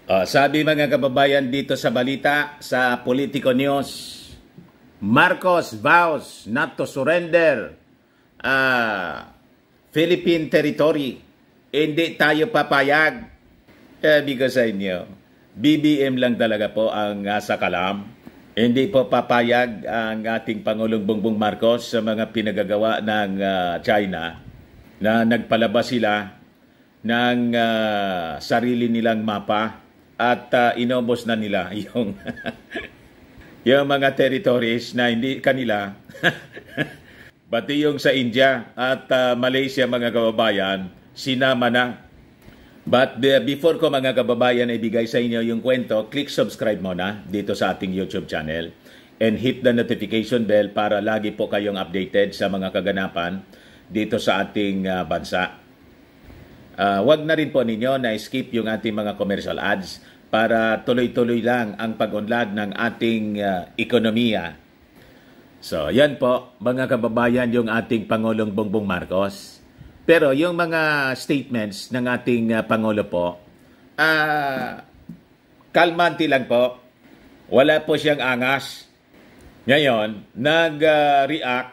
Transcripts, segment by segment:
Sabi mga kababayan dito sa balita sa Politico News, Marcos vows not to surrender Philippine territory. Hindi tayo papayag. Sabi ko sa inyo, BBM lang talaga po ang sa kalam. Hindi po papayag ang ating Pangulong Bongbong Marcos sa mga pinagagawa ng China na nagpalabas sila ng sarili nilang mapa at inobos na nila yung yung mga territories na hindi kanila. Pati yung sa India at Malaysia mga kababayan, sinama na. But before ko mga kababayan ibigay sa inyo yung kwento, click subscribe muna dito sa ating YouTube channel and hit the notification bell para lagi po kayong updated sa mga kaganapan dito sa ating bansa. Wag na rin po ninyo na skip yung ating mga commercial ads para tuloy-tuloy lang ang pag-unlad ng ating ekonomiya. So, yan po mga kababayan yung ating Pangulong Bongbong Marcos. Pero yung mga statements ng ating Pangulo po, kalmanti lang po. Wala po siyang angas. Ngayon, nag-react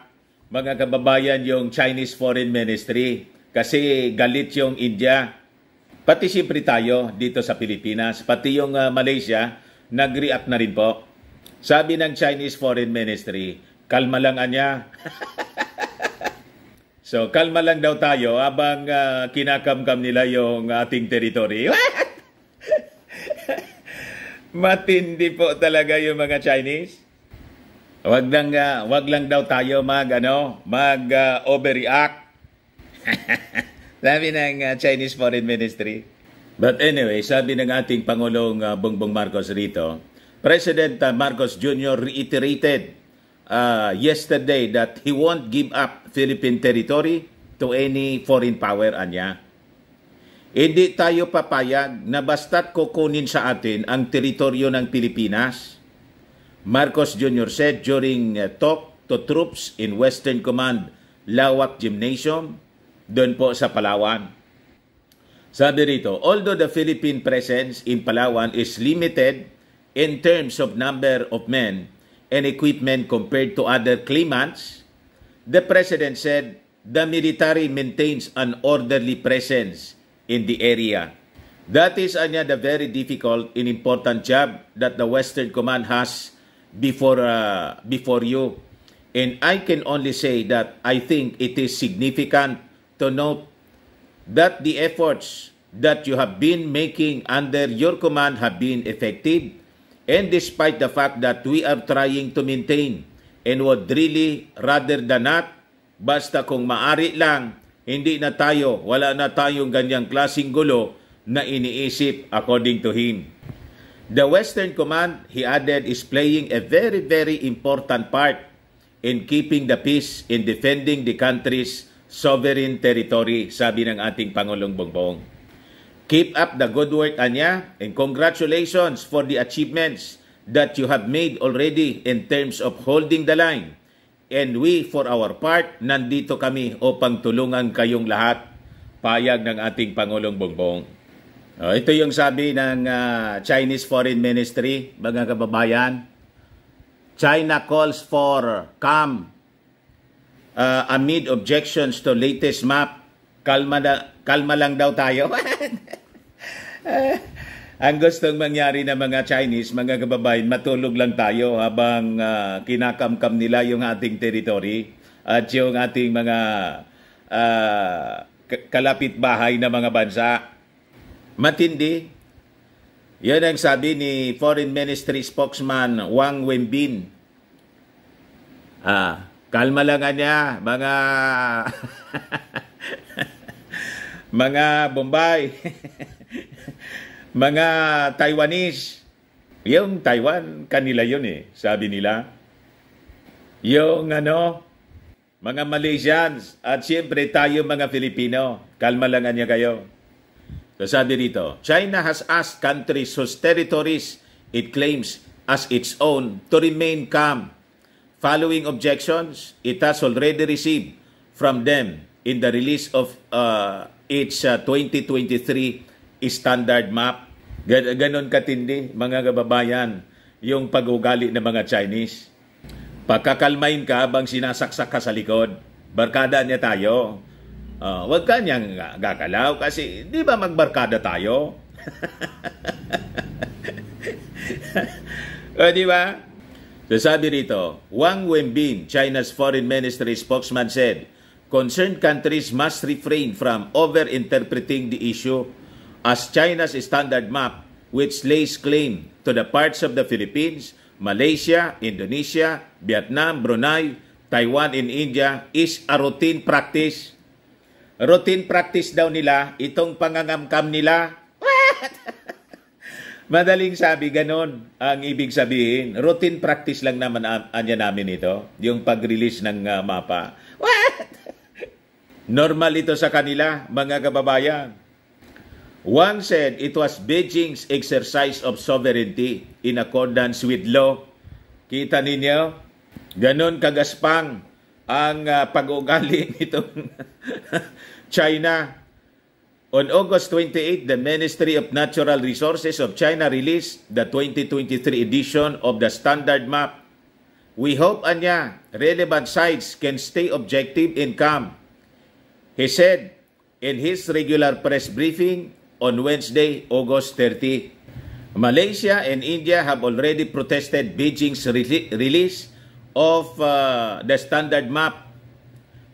mga kababayan yung Chinese Foreign Ministry kasi galit yung India. Pati siyempre tayo dito sa Pilipinas, pati yung Malaysia, nag-react na rin po. Sabi ng Chinese Foreign Ministry, kalma lang anya. So, kalma lang daw tayo habang kinakamkam nila yung ating territory. Matindi po talaga yung mga Chinese. Wag lang daw tayo overreact. Sabi ng Chinese Foreign Ministry. But anyway, sabi ng ating Pangulong Bongbong Marcos rito, President Marcos Jr. reiterated yesterday that he won't give up Philippine territory to any foreign power, anya. Hindi tayo papayag na basta't kukunin sa atin ang teritoryo ng Pilipinas. Marcos Jr. said during talk to troops in Western Command Lawak Gymnasium, doon po sa Palawan. Sabi rito, although the Philippine presence in Palawan is limited in terms of number of men and equipment compared to other claimants, the President said the military maintains an orderly presence in the area. That is the very difficult and important job that the Western Command has before you. And I can only say that I think it is significant to note that the efforts that you have been making under your command have been effective, and despite the fact that we are trying to maintain and would really rather than not, basta kung maari lang, wala na tayong ganyang klaseng gulo na iniisip according to him. The Western Command, he added, is playing a very, very important part in keeping the peace in defending the country's sovereign territory, sabi ng ating Pangulong Bongbong. Keep up the good work, anya, and congratulations for the achievements that you have made already in terms of holding the line. And we, for our part, nandito kami upang tulungan kayong lahat, payag ng ating Pangulong Bongbong. Ito yung sabi ng Chinese Foreign Ministry, mga kababayan. China calls for calm amid objections to latest map. Kalma lang daw tayo. Ang gustong mangyari ng mga Chinese, mga kababayan, matulog lang tayo habang kinakamkam nila yung ating territory at yung ating mga kalapit bahay na mga bansa. Matindi. Yan ang sabi ni Foreign Ministry spokesman Wang Wenbin. Kalma lang niya, mga mga Bombay, mga Taiwanese. Yung Taiwan, kanila yun sabi nila. Yung mga Malaysians at siyempre tayo mga Filipino. Kalma lang niya kayo. So sabi rito, China has asked countries whose territories it claims as its own to remain calm. Following objections it has already received from them in the release of its 2023 standard map. Ganon katindi, mga kababayan, yung pag-ugali ng mga Chinese. Pagkakalmain ka habang sinasaksak ka sa likod, barkada niya tayo. Huwag ka niyang gagalaw kasi di ba magbarkada tayo? Di ba? So sabi rito, Wang Wenbin, China's foreign ministry spokesman said, concerned countries must refrain from over-interpreting the issue as China's standard map, which lays claim to the parts of the Philippines, Malaysia, Indonesia, Vietnam, Brunei, Taiwan, and India, is a routine practice. Routine practice daw nila, itong pangangamkam nila. What? Madaling sabi, ganon ang ibig sabihin. Routine practice lang naman anya namin ito, yung pag-release ng mapa. What? Normal ito sa kanila, mga kababayan. Wang said it was Beijing's exercise of sovereignty in accordance with law. Kita ninyo? Ganon kagaspang ang pag-ugali nitong China. On August 28, the Ministry of Natural Resources of China released the 2023 edition of the Standard Map. We hope, anya, relevant sites can stay objective and calm, he said in his regular press briefing on Wednesday, August 30. Malaysia and India have already protested Beijing's release of the Standard Map,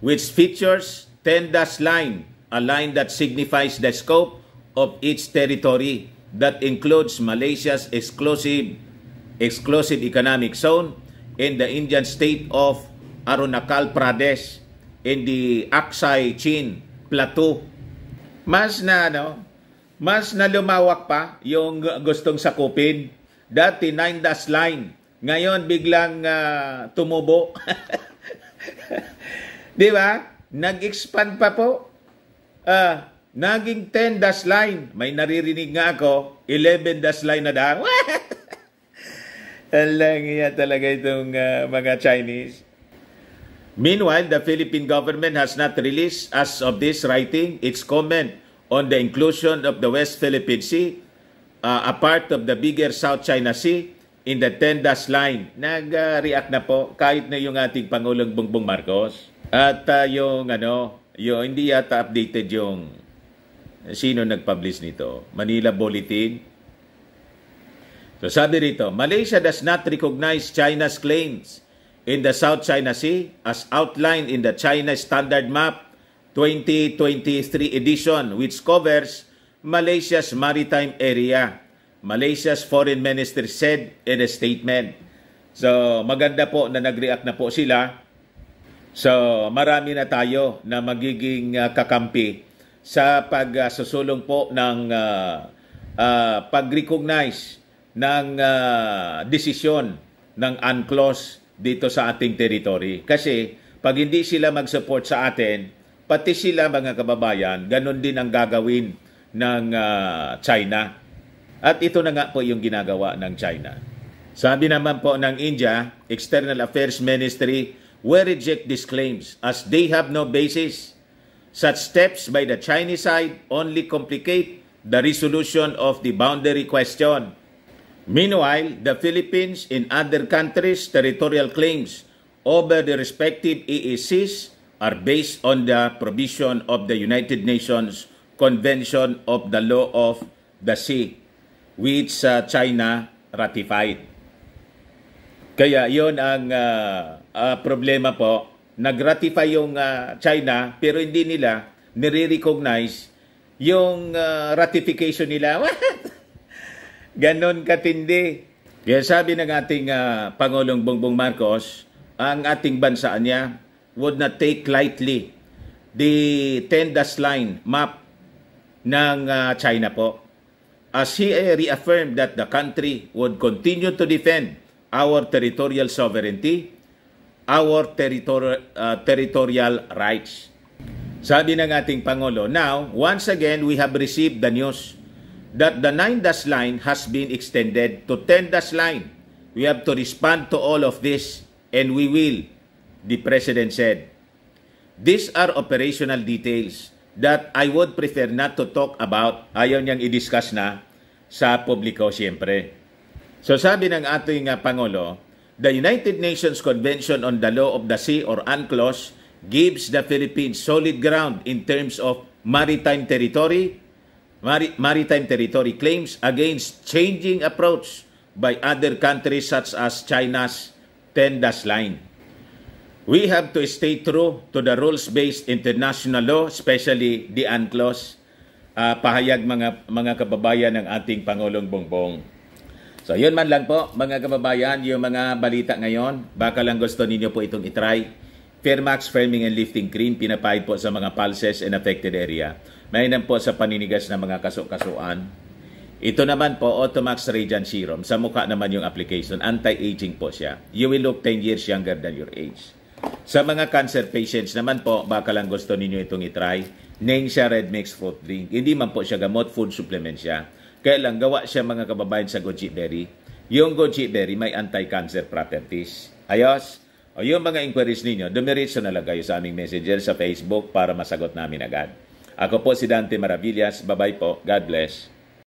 which features 10-dash line, a line that signifies the scope of each territory that includes Malaysia's exclusive economic zone in the Indian state of Arunachal Pradesh in the Aksai Chin Plateau. Mas na lumawak pa yung gustong sakupin. Dati 9-dash line, ngayon biglang tumubo. Di ba? Nag-expand pa po. Naging 10-dash line. May naririnig nga ako, 11-dash line na daw. Alang iya talaga itong mga Chinese. Meanwhile, the Philippine government has not released, as of this writing, its comment on the inclusion of the West Philippine Sea, a part of the bigger South China Sea, in the 10-dash line. Nag-react na po kahit na yung ating Pangulong Bongbong Marcos. At yung hindi yata updated yung sino nag-publish nito. Manila Bulletin. So sabi rito, Malaysia does not recognize China's claims in the South China Sea as outlined in the China Standard Map 2023 edition, which covers Malaysia's maritime area. Malaysia's foreign minister said in a statement. So maganda po na nag-react na po sila. So, marami na tayo na magiging kakampi sa pagsusulong po ng pag-recognize ng desisyon ng UNCLOS dito sa ating territory. Kasi, pag hindi sila mag-support sa atin, pati sila mga kababayan, ganun din ang gagawin ng China. At ito na nga po yung ginagawa ng China. Sabi naman po ng India, External Affairs Ministry, we reject these claims as they have no basis. Such steps by the Chinese side only complicate the resolution of the boundary question. Meanwhile, the Philippines and other countries' territorial claims over the respective EECs are based on the provision of the United Nations Convention of the Law of the Sea, which China ratified. Kaya yon ang problema po. Nag-ratify yung China pero hindi nila nire-recognize yung ratification nila. Ganon katindi. Kaya sabi ng ating Pangulong Bongbong Marcos, ang ating bansa niya would not take lightly the 10-dash line map ng China po. As he reaffirmed that the country would continue to defend our territorial sovereignty, our territorial rights. Sabi ng ating Pangulo, now, once again, we have received the news that the 9-dash line has been extended to 10-dash line. We have to respond to all of this, and we will, the President said. These are operational details that I would prefer not to talk about. Ayaw niyang i-discuss na. sa publiko siyempre. So sabi ng ating Pangulo, the United Nations Convention on the Law of the Sea or UNCLOS gives the Philippines solid ground in terms of maritime territory claims against changing approach by other countries such as China's 10-dash line. We have to stay true to the rules-based international law, especially the UNCLOS, pahayag mga kababayan ng ating Pangulong Bongbong. So yun man lang po mga kababayan, yung mga balita ngayon, baka lang gusto ninyo po itong itry. Fairmax Firming and Lifting Cream, pinapahid po sa mga pulses and affected area. Mainam po sa paninigas ng mga kaso-kasuan. Ito naman po, Automax Radiant Serum. Sa mukha naman yung application. Anti-aging po siya. You will look 10 years younger than your age. Sa mga cancer patients naman po, baka lang gusto ninyo itong itry. Nengxia Red Mix Fruit Drink. Hindi man po siya gamot, food supplement siya. Kaya lang, gawa siya mga kababayan sa goji berry. Yung goji berry may anti-cancer properties. Ayos? O yung mga inquiries ninyo, dumiretso na lang kayo sa aming messenger sa Facebook para masagot namin agad. Ako po si Dante Maravillas. Bye-bye po. God bless.